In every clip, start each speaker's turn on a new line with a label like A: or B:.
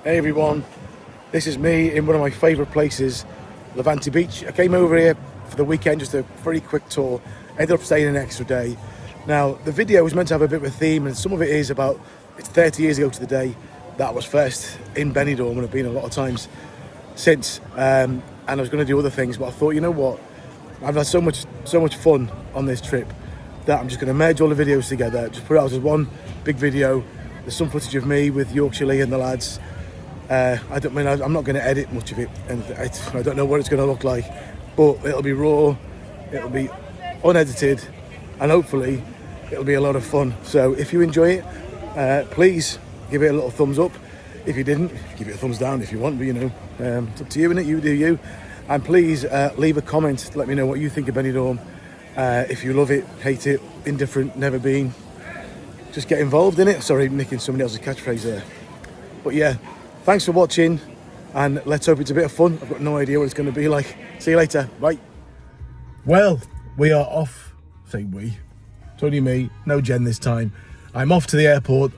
A: Hey everyone, this is me in one of my favourite places, Levante Beach. I came over here for the weekend, just a very quick tour, ended up staying an extra day. Now, the video was meant to have a bit of a theme, and some of it is about, it's 30 years ago to the day that I was first in Benidorm, and I've been a lot of times since, and I was going to do other things, but I thought, you know what, I've had so much fun on this trip that I'm just going to merge all the videos together, just put it out as one big video. There's some footage of me with Yorkshire Lee and the lads. I'm not going to edit much of it, and I don't know what it's going to look like, but it'll be raw, it'll be unedited, and hopefully it'll be a lot of fun. So if you enjoy it, please give it a little thumbs up. If you didn't, give it a thumbs down if you want, but it's up to you, innit? You do you. And please leave a comment to let me know what you think of Benidorm. If you love it, hate it, indifferent, never been, just get involved in it. Sorry, nicking somebody else's catchphrase there. But yeah, thanks for watching, and let's hope it's a bit of fun. I've got no idea what it's going to be like. See you later, bye. Well, we are off. Say we. It's only me, no Jen this time. I'm off to the airport.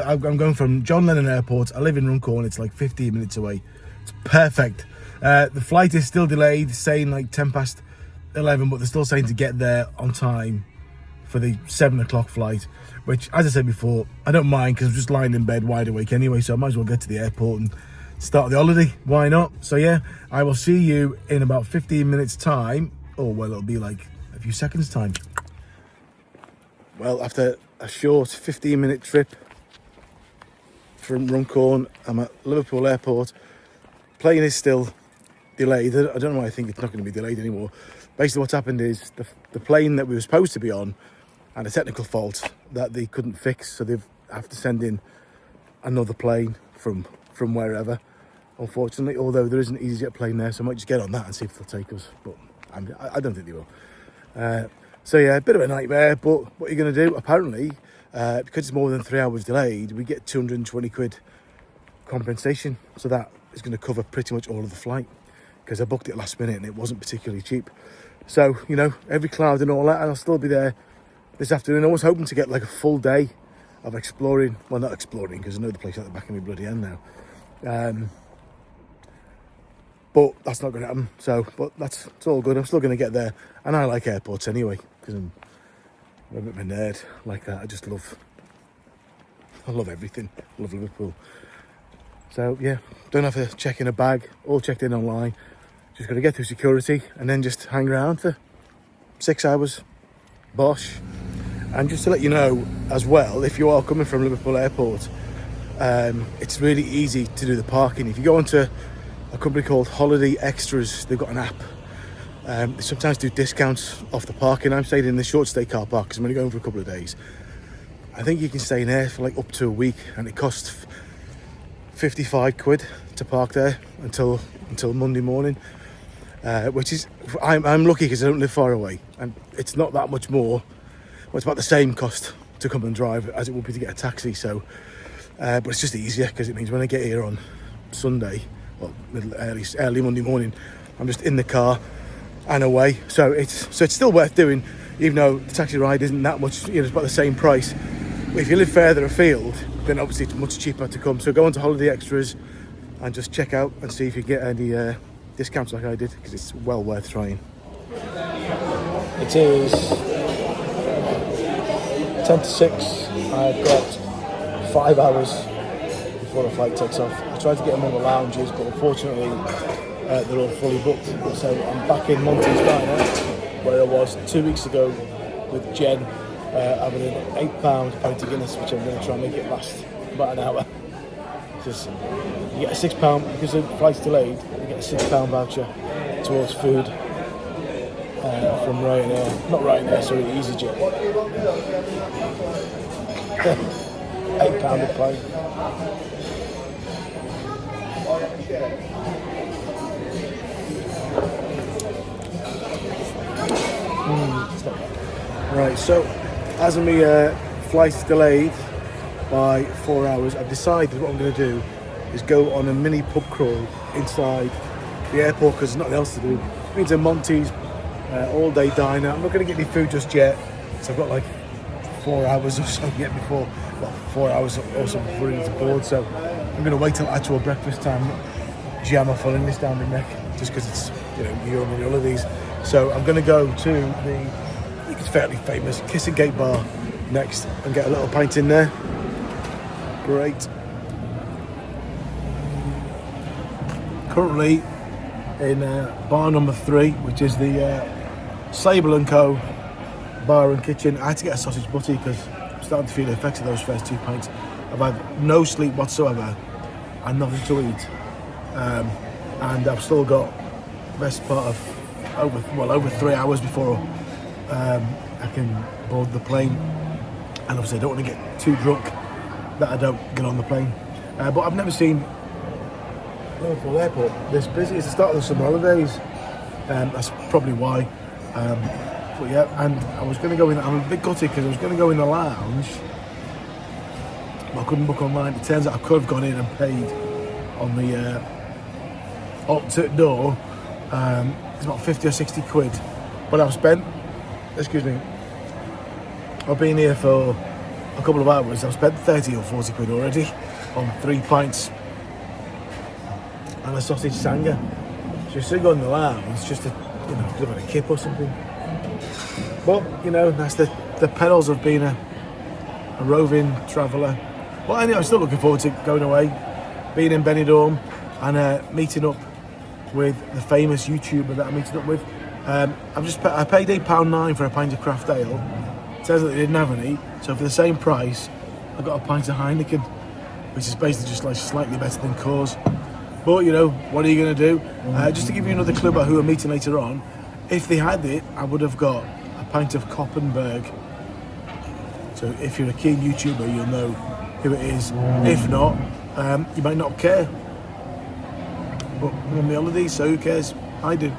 A: I'm going from John Lennon Airport. I live in Runcorn. It's like 15 minutes away. It's perfect. The flight is still delayed, saying like 10 past 11, but they're still saying to get there on time for the 7 o'clock flight, which, as I said before, I don't mind because I'm just lying in bed wide awake anyway, so I might as well get to the airport and start the holiday. Why not? So yeah, I will see you in about 15 minutes time, or well, it'll be like a few seconds time. Well, after a short 15-minute trip from Runcorn, I'm at Liverpool Airport. Plane is still delayed. I don't know why I think it's not going to be delayed anymore. Basically what's happened is the plane that we were supposed to be on had a technical fault that they couldn't fix, so they have to send in another plane from wherever, unfortunately, although there is an EasyJet plane there, so I might just get on that and see if they'll take us, but I don't think they will. So yeah, a bit of a nightmare, but what are you going to do? Apparently, because it's more than 3 hours delayed, we get 220 quid compensation, so that is going to cover pretty much all of the flight, because I booked it last minute and it wasn't particularly cheap. So, every cloud and all that, and I'll still be there this afternoon. I was hoping to get like a full day of exploring. Well, not exploring, because I know the place at the back of my bloody hand now. But that's not going to happen. So, but it's all good. I'm still going to get there. And I like airports anyway, because I'm a bit of a nerd like that. I love everything. I love Liverpool. So yeah, don't have to check in a bag, all checked in online. Just got to get through security and then just hang around for 6 hours. Bosh. And just to let you know as well, if you are coming from Liverpool Airport, it's really easy to do the parking. If you go onto a company called Holiday Extras, they've got an app. They sometimes do discounts off the parking. I'm staying in the short stay car park because I'm only going for a couple of days. I think you can stay in there for like up to a week, and it costs 55 quid to park there until Monday morning, which is, I'm lucky because I don't live far away, and it's not that much more. Well, it's about the same cost to come and drive as it would be to get a taxi. So, but it's just easier because it means when I get here on Sunday, well, early Monday morning, I'm just in the car and away. So it's still worth doing, even though the taxi ride isn't that much. It's about the same price. But if you live further afield, then obviously it's much cheaper to come. So go on to Holiday Extras and just check out and see if you get any discounts like I did, because it's well worth trying. It is 10 to 6. I've got 5 hours before the flight takes off. I tried to get them on the lounges, but unfortunately they're all fully booked. So I'm back in Monty's Diner, where I was 2 weeks ago with Jen, having an £8 pint of Guinness, which I'm going to try and make it last about an hour. Just, you get a £6, because the flight's delayed, you get a £6 voucher towards food from Ryanair. Not Ryanair, sorry, EasyJet. £8 a pint. Right, so as my flight's delayed by 4 hours, I've decided what I'm going to do is go on a mini pub crawl inside the airport, because there's nothing else to do. It means a Monty's all-day diner. I'm not going to get any food just yet, so I've got like 4 hours or so yet before, well, 4 hours or so before we need to board. So I'm going to wait till actual breakfast time, jam a filling this down my neck, just because it's, you know, you're on all of these. So I'm going to go to the, I think it's fairly famous, Kissing Gate Bar next and get a little pint in there. Great. Currently in bar number 3, which is the Sable & Co. bar and kitchen. I had to get a sausage butty because I'm starting to feel the effects of those first 2 pints. I've had no sleep whatsoever and nothing to eat, and I've still got the best part of over 3 hours before I can board the plane. And obviously I don't want to get too drunk that I don't get on the plane, but I've never seen Liverpool Airport this busy. It's the start of the summer holidays, that's probably why. But yeah, and I was going to go in, I'm a bit gutted because I was going to go in the lounge, but I couldn't book online. It turns out I could have gone in and paid on the opposite door. It's about 50 or 60 quid, but I've spent, excuse me, I've been here for a couple of hours. I've spent 30 or 40 quid already on 3 pints and a sausage sanga. So you're still going in the lounge just to, you know, could have had a kip or something. But, you know, that's the perils of being a roving traveller. But anyway, I'm still looking forward to going away, being in Benidorm and meeting up with the famous YouTuber that I'm meeting up with. I paid £8.9 for a pint of craft ale. It says that they didn't have any, so for the same price, I got a pint of Heineken, which is basically just like slightly better than Coors. But, you know, what are you going to do? Just to give you another clue about who I'm meeting later on, if they had it, I would have got a pint of Koppenberg. So if you're a keen YouTuber, you'll know who it is. If not, you might not care. But I'm on the holidays, so who cares? I do.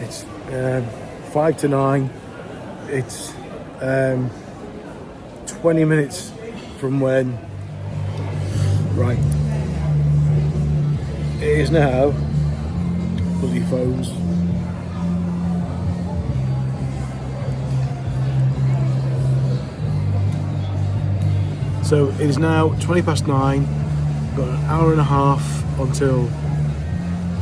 A: It's 5 to 9. It's 20 minutes from when, right, it is now, bloody phones, so it is now 20 past 9, got an hour and a half until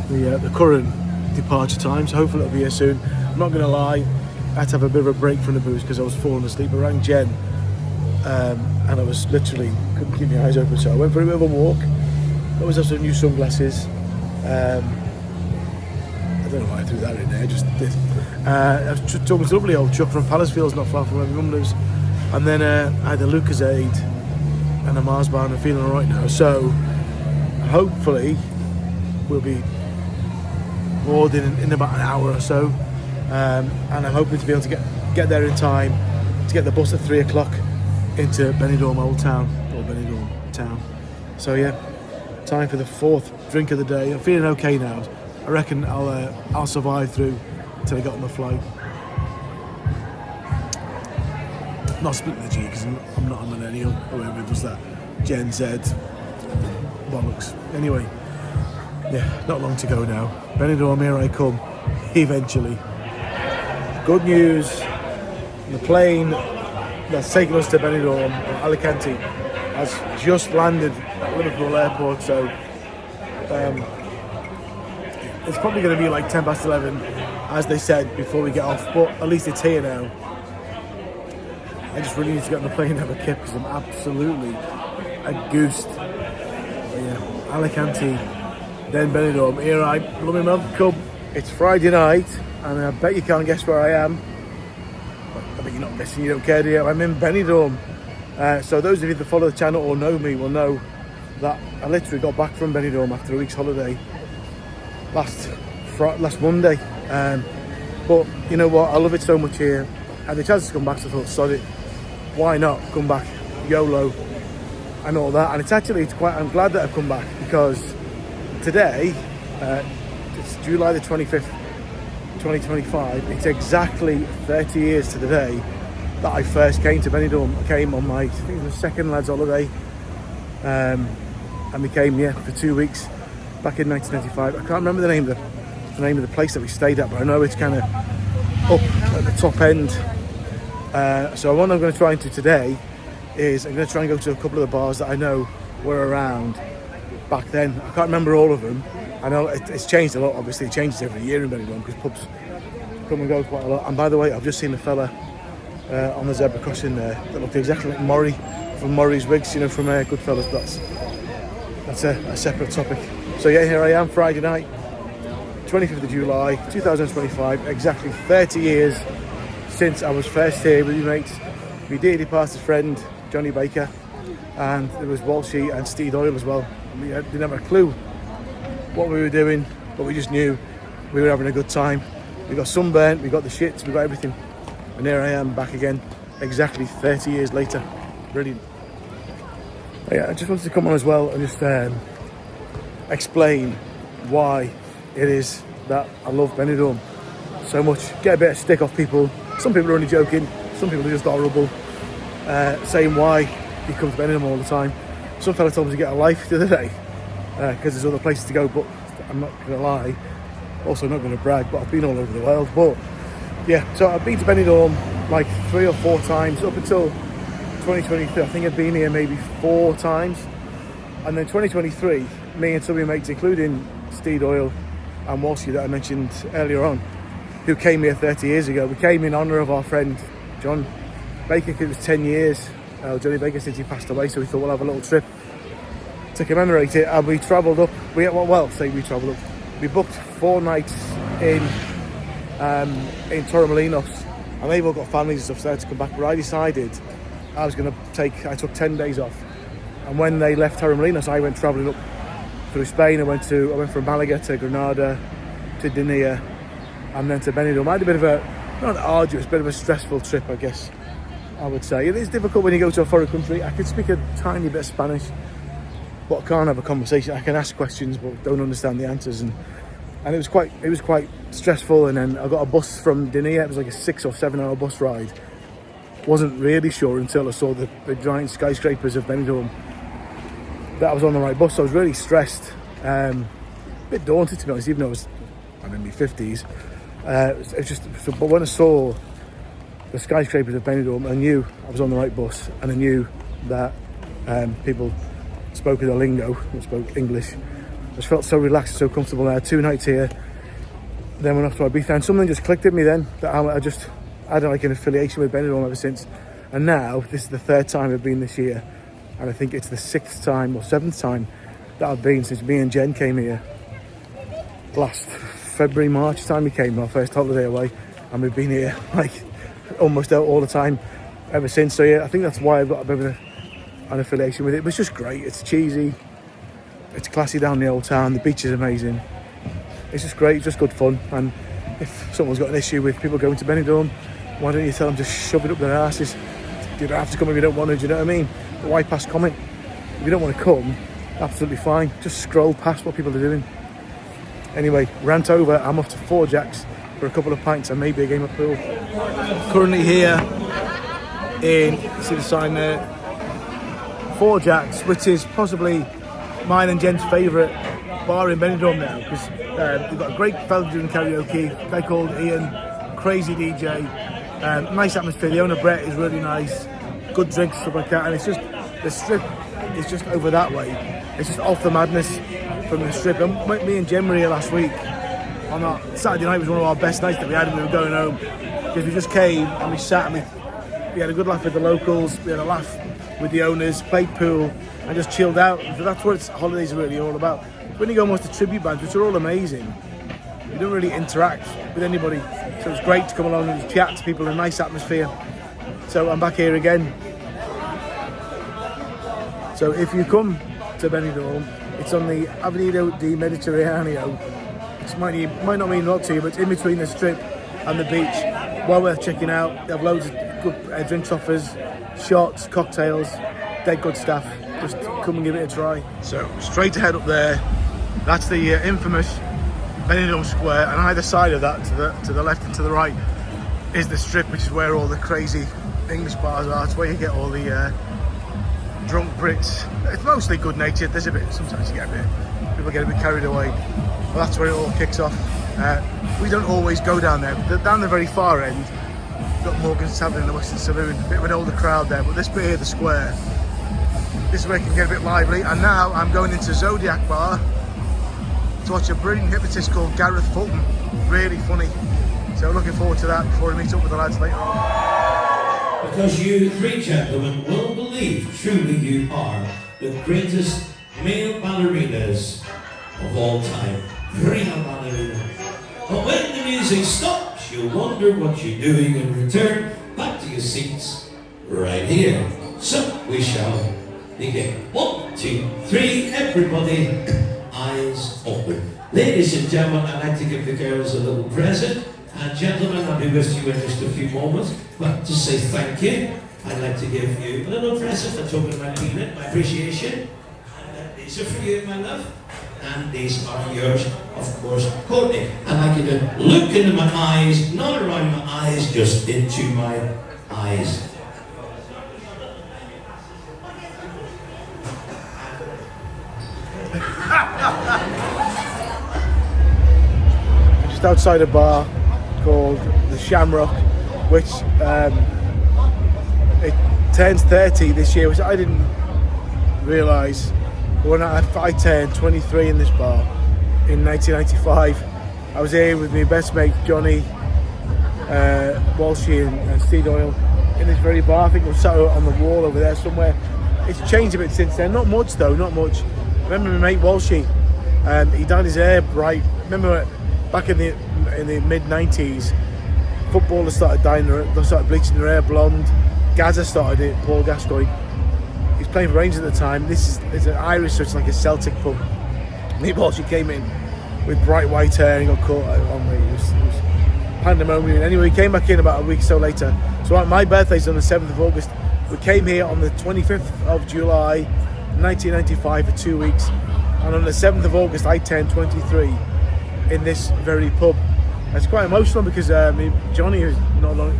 A: the current departure time, so hopefully it'll be here soon. I'm not going to lie, I had to have a bit of a break from the booze because I was falling asleep. I rang Jen and I was literally couldn't keep my eyes open, so I went for a bit of a walk. I always have some new sunglasses. I don't know why I threw that in there, just did. I was talking to this lovely old Chuck from Palacefields, not far from where my mum lives, and then I had a Lucozade and a Mars bar and I'm feeling alright now, so hopefully we'll be boarding in about an hour or so, and I'm hoping to be able to get there in time to get the bus at 3 o'clock into Benidorm Old Town, or Benidorm Town. So yeah, time for the 4th drink of the day. I'm feeling okay now. I reckon I'll survive through until I get on the flight. Not splitting the G because I'm not a millennial, or whoever does that Gen Z bollocks. Anyway, yeah, not long to go now. Benidorm, here I come, eventually. Good news, the plane that's taken us to Benidorm, or Alicante, has just landed at Liverpool Airport, so it's probably going to be like 10 past 11, as they said, before we get off, but at least it's here now. I just really need to get on the plane and have a kip, because I'm absolutely a goose. Yeah, Alicante, then Benidorm. Here I blooming welcome. It's Friday night, and I bet you can't guess where I am. I bet you're not guessing, you don't care, do you? I'm in Benidorm. So those of you that follow the channel or know me will know that I literally got back from Benidorm after a week's holiday last Monday. But you know what? I love it so much here. I had the chance to come back, so I thought, sod it. Why not come back? YOLO and all that. And I'm glad that I've come back, because today, it's July the 25th, 2025. It's exactly 30 years to the day that I first came to Benidorm. I came on my, I think it was the second lad's holiday, and we came for 2 weeks back in 1995. I can't remember the name of the place that we stayed at, but I know it's kind of up at the top end So what I'm going to try and do today is I'm going to try and go to a couple of the bars that I know were around back then. I can't remember all of them. I know it's changed a lot, obviously. It changes every year in Benidorm because pubs come and go quite a lot. And by the way, I've just seen a fella on the zebra crossing there that looked exactly like Maury from Maury's Wigs, you know, from Goodfellas. That's a separate topic. So yeah, here I am, Friday night, 25th of July, 2025, exactly 30 years since I was first here with my mates, my dearly departed friend, Johnny Baker, and there was Walshy and Steve Doyle as well. We didn't have a clue what we were doing, but we just knew we were having a good time. We got sunburnt, we got the shits, we got everything. And here I am back again, exactly 30 years later. Brilliant. Yeah, I just wanted to come on as well and just explain why it is that I love Benidorm so much. Get a bit of stick off people. Some people are only joking, some people are just horrible, saying why you come to Benidorm all the time. Some fella told me to get a life the other day because there's other places to go, but I'm not going to lie, also not going to brag, but I've been all over the world. But yeah, so I've been to Benidorm like 3 or 4 times up until 2023. I think I've been here maybe 4 times, and then 2023 me and some of my mates, including Steve Doyle and Walshy that I mentioned earlier on, who came here 30 years ago. We came in honour of our friend John Baker, because it was 10 years, Johnny Baker, since he passed away, so we thought we'll have a little trip to commemorate it. And we travelled up, we travelled up, we booked 4 nights in Torremolinos, and they've all got families and stuff, so I had to come back. But I decided I took 10 days off, and when they left Torremolinos, I went travelling up through Spain. I went from Malaga to Granada to Denia, and then to Benidorm. I had a bit of a, not arduous, bit of a stressful trip, I guess I would say. It is difficult when you go to a foreign country. I can speak a tiny bit of Spanish, but I can't have a conversation. I can ask questions, but don't understand the answers, and it was quite stressful. And then I got a bus from Denia. It was like a 6 or 7 hour bus ride. Wasn't really sure until I saw the giant skyscrapers of Benidorm that I was on the right bus. So I was really stressed, a bit daunted to be honest, even though I'm in my 50s. But when I saw the skyscrapers of Benidorm, I knew I was on the right bus, and I knew that people spoke the lingo, spoke English. I just felt so relaxed, so comfortable there. 2 nights here, then went off to Ibiza, and something just clicked at me then, that I had like an affiliation with Benidorm ever since. And now, this is the 3rd time I've been this year, and I think it's the 6th time or 7th time that I've been since me and Jen came here last February, March time. We came on our first holiday away, and we've been here like almost all the time ever since. So yeah, I think that's why I've got a bit of an affiliation with it. But it's just great. It's cheesy, it's classy down the old town, the beach is amazing. It's just great, it's just good fun. And if someone's got an issue with people going to Benidorm, why don't you tell them to shove it up their asses? You don't have to come if you don't want to, do you know what I mean? But why pass comment? If you don't want to come, absolutely fine. Just scroll past what people are doing. Anyway, rant over. I'm off to 4 Jacks for a couple of pints and maybe a game of pool. Currently here in, you see the sign there, 4 Jacks, which is possibly mine and Jen's favourite bar in Benidorm now, because we've got a great fella doing karaoke, a guy called Ian, crazy DJ, nice atmosphere. The owner Brett is really nice, good drinks, stuff like that, and it's just, the strip is just over that way. It's just off the madness from the strip. And me and Jen were here last week. On our Saturday night was one of our best nights that we had, and we were going home because we just came and we sat and we had a good laugh with the locals, we had a laugh with the owners, played pool and just chilled out. So that's what holidays are really all about. When you go almost to tribute bands, which are all amazing, you don't really interact with anybody. So it's great to come along and chat to people in a nice atmosphere. So I'm back here again. So if you come to Benidorm, it's on the Avenida di Mediterraneo. It might not mean a lot to you, but it's in between the strip and the beach. Well worth checking out. They have loads of good drinks offers, shots, cocktails, dead good staff. Just come and give it a try. So straight ahead up there, that's the infamous Benidorm Square, and either side of that, to the left and to the right, is the strip, which is where all the crazy English bars are. It's where you get all the drunk Brits. It's mostly good natured. There's a bit, sometimes people get a bit carried away. Well, that's where it all kicks off. We don't always go down there. Down the very far end, got Morgan's Tavern in the Western Saloon. A bit of an older crowd there, but this bit here, the square, this is where it can get a bit lively. And now I'm going into Zodiac Bar to watch a brilliant hypnotist called Gareth Fulton. Really funny. So looking forward to that before I meet up with the lads later on.
B: Because you three gentlemen will believe truly you are the greatest male ballerinas of all time. Prima ballerina. But when the music stops, you'll wonder what you're doing and return back to your seats right here. So we shall begin. 1, 2, 3, everybody, eyes open. Ladies and gentlemen, I'd like to give the girls a little present. And gentlemen, I'll be with you in just a few moments. But to say thank you, I'd like to give you a little present for talking my peanut, my appreciation. And these are for you, my love. And these are yours, of course, Courtney. I'd like you to look into my eyes, not around my eyes, just into my eyes.
A: Just outside a bar called the Shamrock, which it turns 30 this year, which I didn't realise. When I turned 23 in this bar in 1995, I was here with my best mate Johnny Walshy and Steve Doyle in this very bar. I think it was sat on the wall over there somewhere. It's changed a bit since then, not much though, not much. I remember my mate Walshy, he dyed his hair bright. Remember back in the mid 90s, footballers started bleaching their hair blonde. Gazza started it, Paul Gascoigne. He was playing for Rangers at the time. It's an Irish, so it's like a Celtic pub. Me Walshy came in with bright white hair and he got caught on me. It was pandemonium. Anyway, he came back in about a week or so later. So my birthday's on the 7th of August. We came here on the 25th of July 1995 for 2 weeks, and on the 7th of August I turned 23 in this very pub. It's quite emotional because Johnny, who's not long,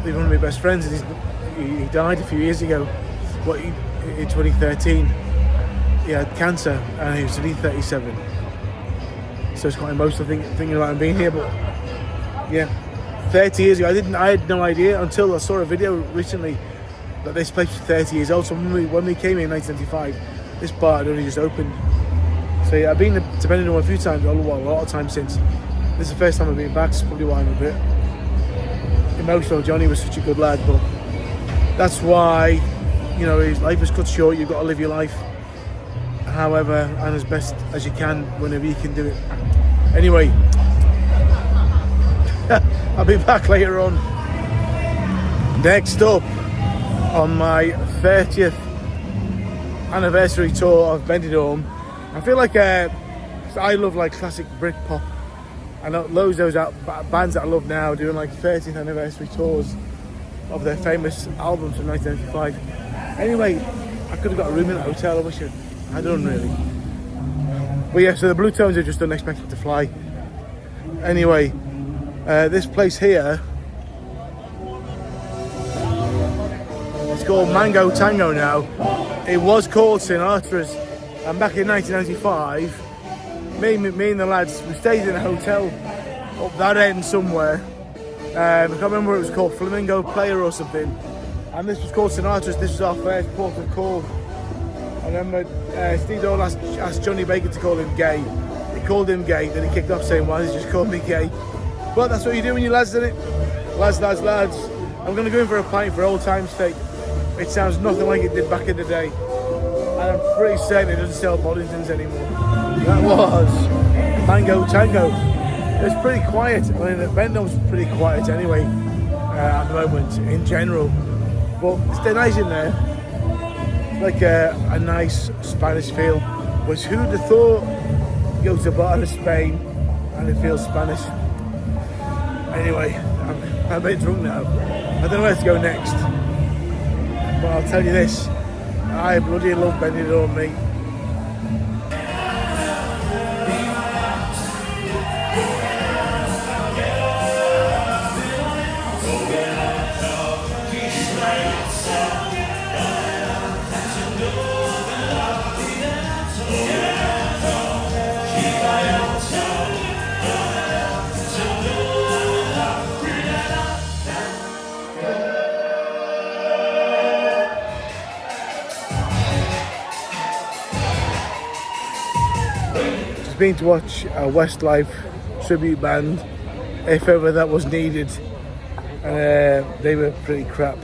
A: one of my best friends, and he died a few years ago. But in 2013, he had cancer and he was only 37. So it's quite emotional thinking about him being here. But yeah, 30 years ago, I had no idea until I saw a video recently that this place was 30 years old. So when we came here in 1975, this bar had only just opened. So yeah, I've been to Benidorm a few times, a lot of times since. This is the first time I've been back, so probably why I'm a bit emotional. Johnny was such a good lad, but that's why, his life is cut short. You've got to live your life however and as best as you can whenever you can do it. Anyway, I'll be back later on. Next up, on my 30th anniversary tour of Benidorm, I feel like I love like classic Britpop. I know loads of those bands that I love now doing like 30th anniversary tours of their famous albums from 1995. Anyway, I could have got a room in a hotel. I wish I done really. But yeah, so the Blue Tones are just unexpected to fly. Anyway, this place here, it's called Mango Tango now. It was called Sinatra's, and back in 1995, me and the lads, we stayed in a hotel up that end somewhere. I can't remember what it was called, Flamingo Player or something. And this was called Sinatra's. This was our first port of call. I remember Steve Dole asked Johnny Baker to call him gay. He called him gay, then he kicked off saying, why did you just call me gay? But that's what you do when you're lads, isn't it? Lads. I'm going to go in for a pint for old time's sake. It sounds nothing like it did back in the day. And I'm pretty certain it doesn't sell Boddingtons anymore. That was Mango Tango. It was pretty quiet. I mean, Benidorm's pretty quiet anyway at the moment in general. But it's dead nice in there. It's like a nice Spanish feel. Which who'd have thought you go to a bar in Spain and it feels Spanish. Anyway, I'm a bit drunk now. I don't know where to go next. But I'll tell you this. I bloody love Benidorm, mate. I've been to watch a Westlife tribute band, if ever that was needed, and they were pretty crap.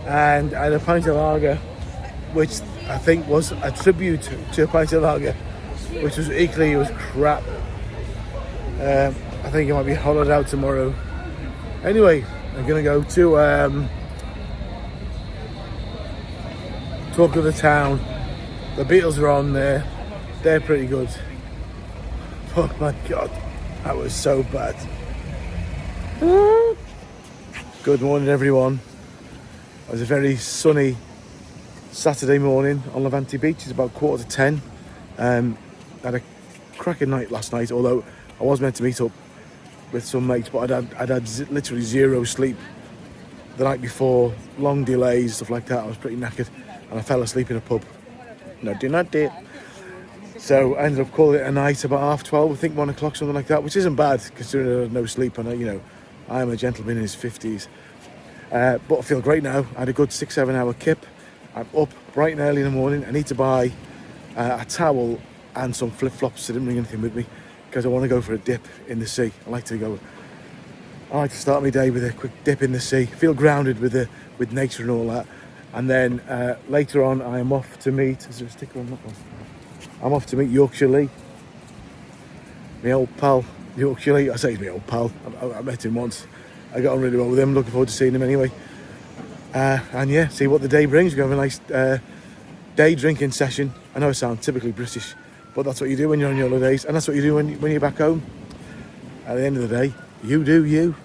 A: And I had a pint of lager, which I think was a tribute to a pint of lager, which was equally, it was crap. I think it might be hollowed out tomorrow. Anyway, I'm gonna go to Talk of the Town. The Beatles are on there. They're pretty good. Oh my god, that was so bad. Good morning, everyone. It was a very sunny Saturday morning on Levante Beach. It's about 9:45. Had a cracking night last night, although I was meant to meet up with some mates, but I'd had literally zero sleep the night before, long delays, stuff like that. I was pretty knackered and I fell asleep in a pub. No, do not do it. So I ended up calling it a night about 12:30, I think 1 o'clock, something like that, which isn't bad considering I had no sleep. And I am a gentleman in his 50s. But I feel great now. I had a good 6-7 hour kip. I'm up bright and early in the morning. I need to buy a towel and some flip-flops. I didn't bring anything with me because I want to go for a dip in the sea. I like to start my day with a quick dip in the sea, feel grounded with nature and all that. And then later on I am off to meet, is there a sticker on that one? I'm off to meet Yorkshire Lee, my old pal. Yorkshire Lee, I say he's my old pal. I met him once. I got on really well with him. Looking forward to seeing him anyway. And yeah, see what the day brings. We're going to have a nice day drinking session. I know I sound typically British, but that's what you do when you're on your holidays, and that's what you do when you're back home. At the end of the day, you do you.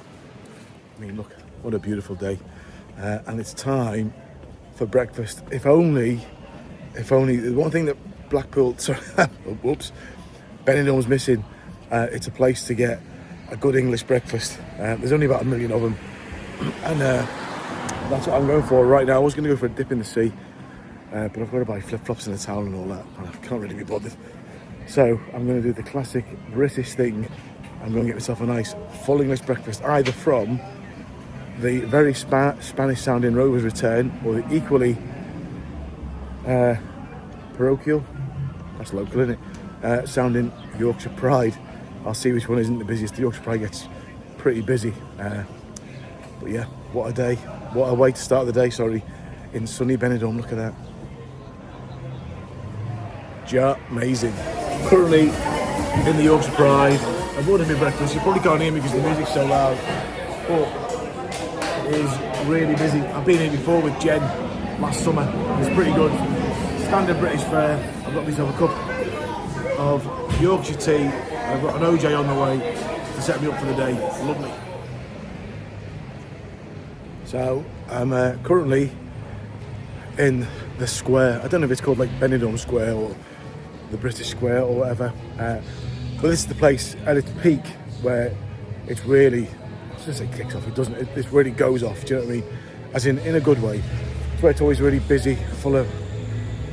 A: I mean, look, what a beautiful day. And it's time for breakfast. If only, the one thing that Benidorm's missing, it's a place to get a good English breakfast. There's only about 1 million of them. And that's what I'm going for right now. I was going to go for a dip in the sea, but I've got to buy flip-flops and a towel and all that, and I can't really be bothered. So I'm going to do the classic British thing. I'm going to get myself a nice full English breakfast, either from the very Spanish-sounding Rover's Return or the equally parochial, that's local, isn't it, sounding Yorkshire Pride. I'll see which one isn't the busiest. The Yorkshire Pride gets pretty busy. But yeah, what a day. What a way to start the day, in sunny Benidorm. Look at that. Amazing. Currently in the Yorkshire Pride. I've ordered my breakfast. You probably can't hear me because the music's so loud. But it is really busy. I've been here before with Jen last summer. It was pretty good. Standard British fare. I've got myself a cup of Yorkshire tea. I've got an OJ on the way to set me up for the day. Lovely. So I'm currently in the square. I don't know if it's called like Benidorm Square or the British Square or whatever. But this is the place at its peak where it's really, I was going to say kicks off, it doesn't, it really goes off, do you know what I mean? As in a good way. It's where it's always really busy, full of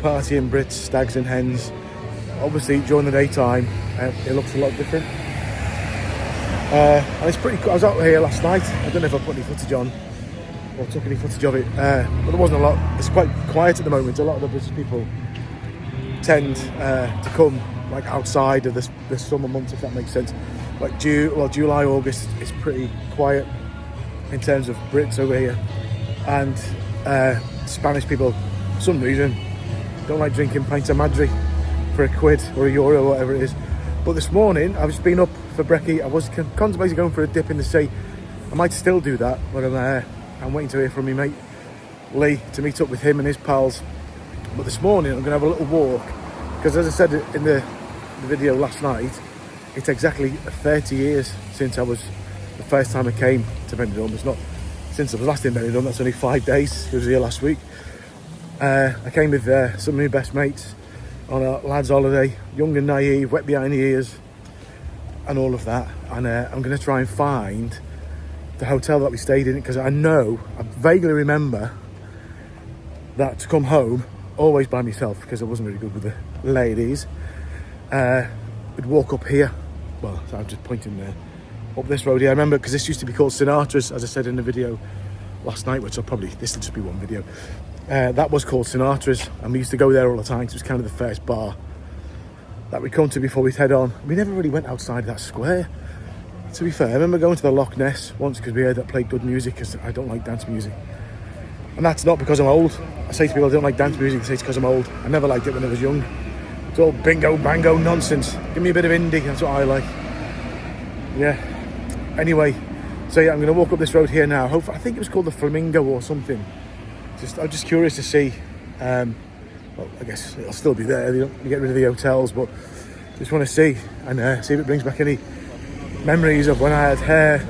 A: partying Brits, stags and hens. Obviously during the daytime, it looks a lot different. And it's pretty cool. I was out here last night. I don't know if I put any footage on or took any footage of it, but there wasn't a lot. It's quite quiet at the moment. A lot of the British people tend to come like outside of the summer months, if that makes sense. Like July, August is pretty quiet in terms of Brits over here, and Spanish people, for some reason, don't like drinking pints of Madri for £1 or €1 or whatever it is. But this morning I've just been up for brekkie. I was contemplating going for a dip in the sea. I might still do that, but I'm waiting to hear from my mate Lee to meet up with him and his pals. But this morning I'm going to have a little walk, because as I said in the video last night, it's exactly 30 years since the first time I came to Benidorm. It's not since I was last in Benidorm, that's only 5 days. I was here last week. I came with some of my best mates on a lad's holiday, young and naive, wet behind the ears and all of that. And I'm going to try and find the hotel that we stayed in, because I vaguely remember that to come home, always by myself, because I wasn't really good with the ladies, we'd walk up here. Well, so I'm just pointing there. Up this road here. I remember, because this used to be called Sinatra's, as I said in the this will just be one video. That was called Sinatra's, and we used to go there all the time, because it was kind of the first bar that we come to before we head on. We never really went outside that square, to be fair. I remember going to the Loch Ness once because we heard that played good music, because I don't like dance music. And that's not because I'm old. I say to people I don't like dance music, they say it's because I'm old. I never liked it when I was young. It's all bingo bango nonsense. Give me a bit of indie, that's what I like. Yeah. Anyway, so yeah, I'm going to walk up this road here now. Hopefully, I think it was called the Flamingo or something. I'm just curious to see. Well, I guess it'll still be there. You get rid of the hotels, but just want to see and see if it brings back any memories of when I had hair.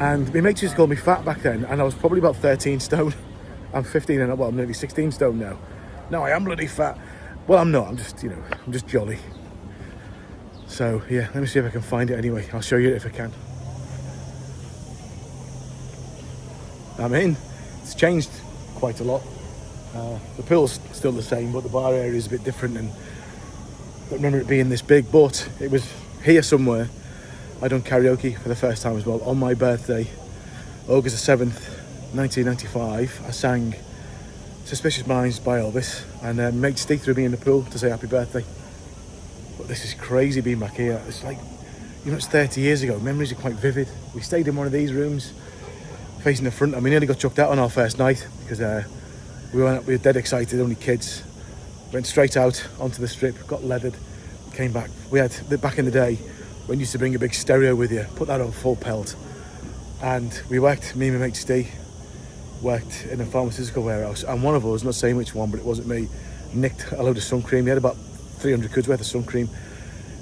A: And my mates used to call me fat back then, and I was probably about 13 stone. I'm 15 and well, I'm nearly 16 stone now. No, I am bloody fat. Well, I'm not. I'm just, I'm just jolly. So yeah, let me see if I can find it anyway. I'll show you if I can. I'm in. It's changed quite a lot. The pool's still the same, but the bar area is a bit different, and I don't remember it being this big, but it was here somewhere. I done karaoke for the first time as well on my birthday, August the 7th, 1995. I sang Suspicious Minds by Elvis, and mate Steve threw me in the pool to say happy birthday. But this is crazy being back here. It's like, it's 30 years ago. Memories are quite vivid. We stayed in one of these rooms facing the front, and we nearly got chucked out on our first night because we were dead excited, only kids. Went straight out onto the strip, got leathered, came back. We had, back in the day, when you used to bring a big stereo with you, put that on full pelt. And we worked, me and my mate Steve, worked in a pharmaceutical warehouse, and one of us, not saying which one, but it wasn't me, nicked a load of sun cream. He had about 300 quid worth of sun cream.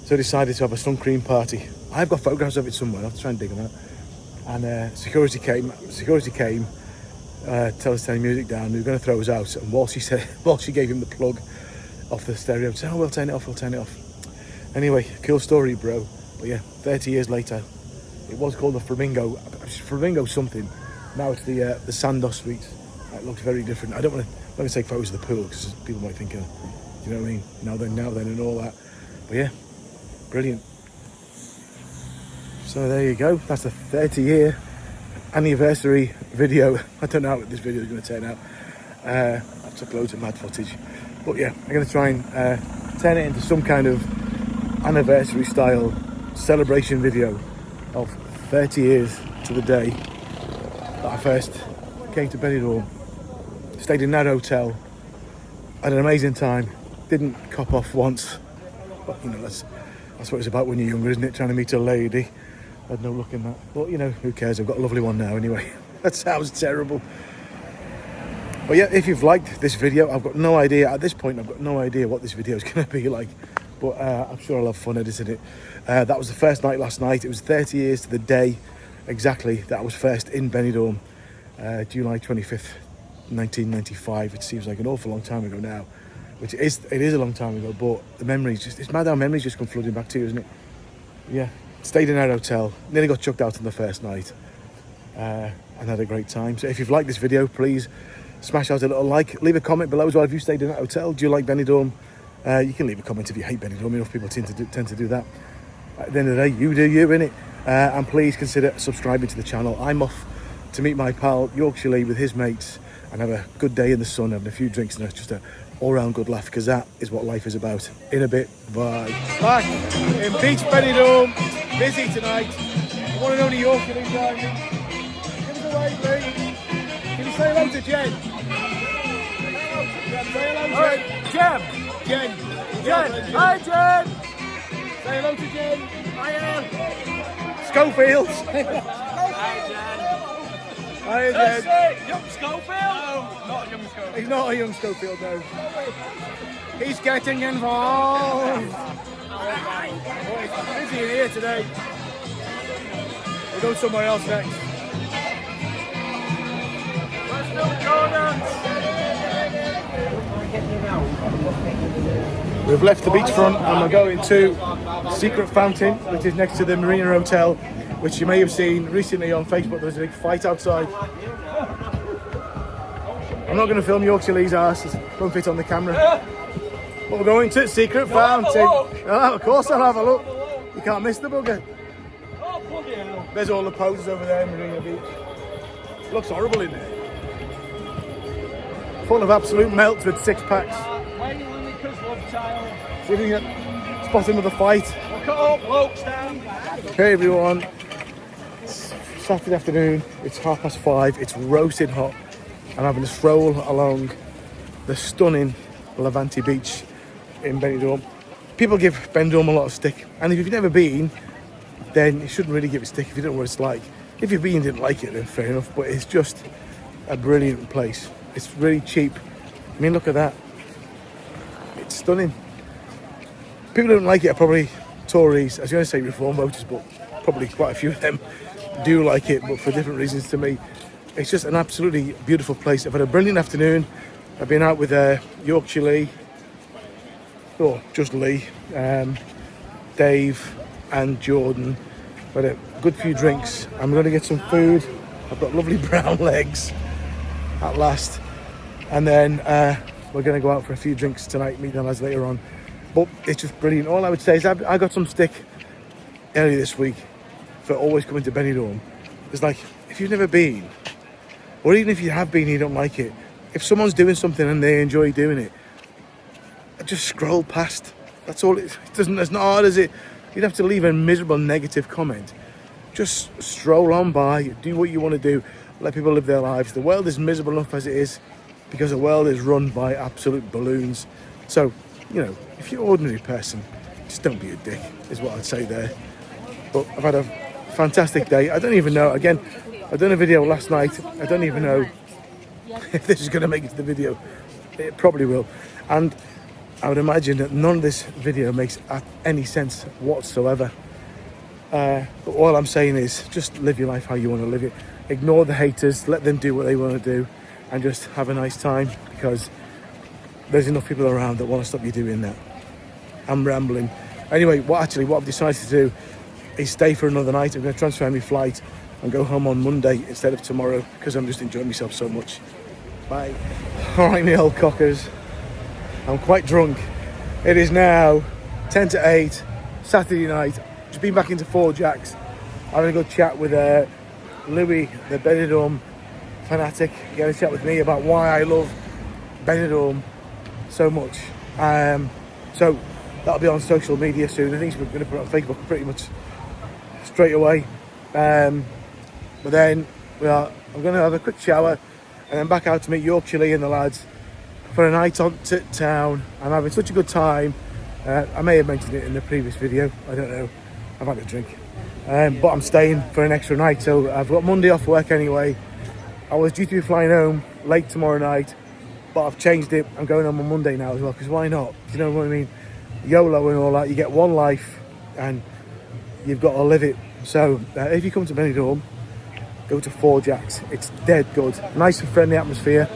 A: So I decided to have a sun cream party. I've got photographs of it somewhere, I'll have to try and dig them out. And security came, tell us to turn the music down. We were going to throw us out, and while she gave him the plug off the stereo, said, "Oh, we'll turn it off." Anyway, cool story, bro. But yeah, 30 years later, it was called the Flamingo something. Now it's the Sandos Suite. It looks very different. I'm not going to take photos of the pool because people might think, you know what I mean? Now then, and all that. But yeah, brilliant. So there you go. That's the 30-year anniversary video. I don't know how this video is going to turn out. I took loads of mad footage. But yeah, I'm going to try and turn it into some kind of anniversary style celebration video of 30 years to the day that I first came to Benidorm. Stayed in that hotel, had an amazing time, didn't cop off once, but that's what it's about when you're younger, isn't it? Trying to meet a lady. I had no luck in that, but who cares? I've got a lovely one now anyway. That sounds terrible. But yeah, if you've liked this video, I've got no idea, at this point I've got no idea what this video is going to be like, but I'm sure I'll have fun editing it. That was the first night last night. It was 30 years to the day exactly that I was first in Benidorm, July 25th, 1995. It seems like an awful long time ago now, which it is a long time ago, but the memories, it's mad how memories just come flooding back to you, isn't it? Yeah, stayed in our hotel, nearly got chucked out on the first night, and had a great time. So if you've liked this video, please smash out a little like, leave a comment below as well. If you stayed in that hotel, do you like Benidorm? You can leave a comment if you hate Benidorm. Enough people tend to do that. At the end of the day, you do you, innit? And please consider subscribing to the channel. I'm off to meet my pal Yorkshire Lee with his mates and have a good day in the sun, having a few drinks, and just a all-round good laugh, because that is what life is about. In a bit, bye. Back in Beach Benidorm, busy tonight. The one and only Yorkshire Lee behind me. Give us a wave, mate. Can you say hello to Jen? Say hello, Jen. Jen. Hi, Jen. Say hello to Jen. Hiya. Schofield.
C: Hi, Jen.
A: Hiya, Jen.
C: Young Schofield? No, not a young Schofield.
A: He's not a young Schofield, no. He's getting involved. Oh, it's busy in here today. We'll go somewhere else next.
C: Let's do donuts.
A: We've left the beachfront and we're going to Secret Fountain, which is next to the Marina Hotel, which you may have seen recently on Facebook. There was a big fight outside. I'm not going to film Yorkshire Lee's arse, it won't fit on the camera. But we're going to Secret Fountain. Oh, of course I'll have a look. You can't miss the bugger. There's all the poses over there in Marina Beach. Looks horrible in there. Full of absolute melts with six packs.
C: Why do you want me 'cause love child?
A: See if you can spot another fight.
C: Look up, blokes down.
A: Hey everyone, it's Saturday afternoon, it's 5:30, it's roasting hot. I'm having a stroll along the stunning Levante beach in Benidorm. People give Benidorm a lot of stick, and if you've never been, then you shouldn't really give it stick if you don't know what it's like. If you've been and didn't like it, then fair enough, but it's just a brilliant place. It's really cheap. I mean, look at that. It's stunning. People who don't like it are probably Tories. I was going to say reform voters, but probably quite a few of them do like it, but for different reasons to me. It's just an absolutely beautiful place. I've had a brilliant afternoon. I've been out with Yorkshire Lee, or just Lee, Dave and Jordan. Had a good few drinks. I'm going to get some food. I've got lovely brown legs at last. And then we're going to go out for a few drinks tonight, meet the lads later on. But it's just brilliant. All I would say is I got some stick earlier this week for always coming to Benidorm. It's like, if you've never been, or even if you have been and you don't like it, if someone's doing something and they enjoy doing it, just scroll past. That's all. It's not hard, is it? You don't have to leave a miserable negative comment. Just stroll on by, do what you want to do, let people live their lives. The world is miserable enough as it is because the world is run by absolute balloons. So, you know, if you're an ordinary person, just don't be a dick, is what I'd say there. But I've had a fantastic day. I don't even know, again, I done a video last night. I don't even know if this is going to make it to the video. It probably will. And I would imagine that none of this video makes any sense whatsoever. But all I'm saying is just live your life how you want to live it. Ignore the haters, let them do what they want to do, and just have a nice time, because there's enough people around that want to stop you doing that. I'm rambling. Anyway, what I've decided to do is stay for another night. I'm going to transfer my flight and go home on Monday instead of tomorrow, because I'm just enjoying myself so much. Bye. All right, me old cockers. I'm quite drunk. It is now 10 to 8, Saturday night. Just been back into Four Jacks. Having a good chat with Louis, the Benidorm fanatic. He had a chat with me about why I love Benidorm so much. So that'll be on social media soon. I think we're going to put it on Facebook pretty much straight away. But then I'm going to have a quick shower and then back out to meet Yorkshire Lee and the lads for a night on to town. I'm having such a good time. I may have mentioned it in the previous video. I don't know. I've had a drink. But I'm staying for an extra night. So I've got Monday off work anyway. I was due to be flying home late tomorrow night, but I've changed it. I'm going home on Monday now as well, because why not? You know what I mean? YOLO and all that. You get one life and you've got to live it. So if you come to Benidorm, go to Four Jacks. It's dead good. Nice and friendly atmosphere.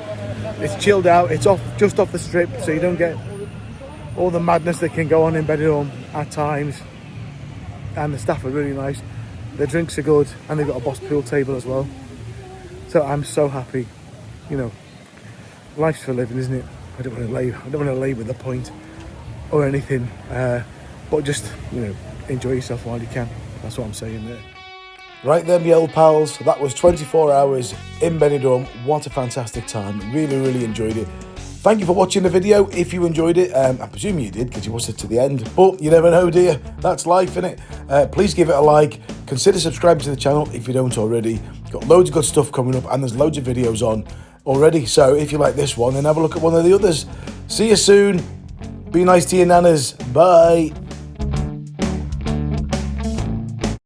A: It's chilled out. It's just off the strip, so you don't get all the madness that can go on in Benidorm at times. And the staff are really nice. The drinks are good, and they've got a boss pool table as well. So I'm so happy. You know, life's for living, isn't it? I don't want to labour the point or anything, but just, you know, enjoy yourself while you can. That's what I'm saying there. Right then, my old pals, that was 24 hours in Benidorm. What a fantastic time. Really enjoyed it. Thank you for watching the video. If you enjoyed it, I presume you did because you watched it to the end, but you never know, do you? That's life, innit? Please give it a like. Consider subscribing to the channel if you don't already. Got loads of good stuff coming up, and there's loads of videos on already. So if you like this one, then have a look at one of the others. See you soon. Be nice to your nanas. Bye.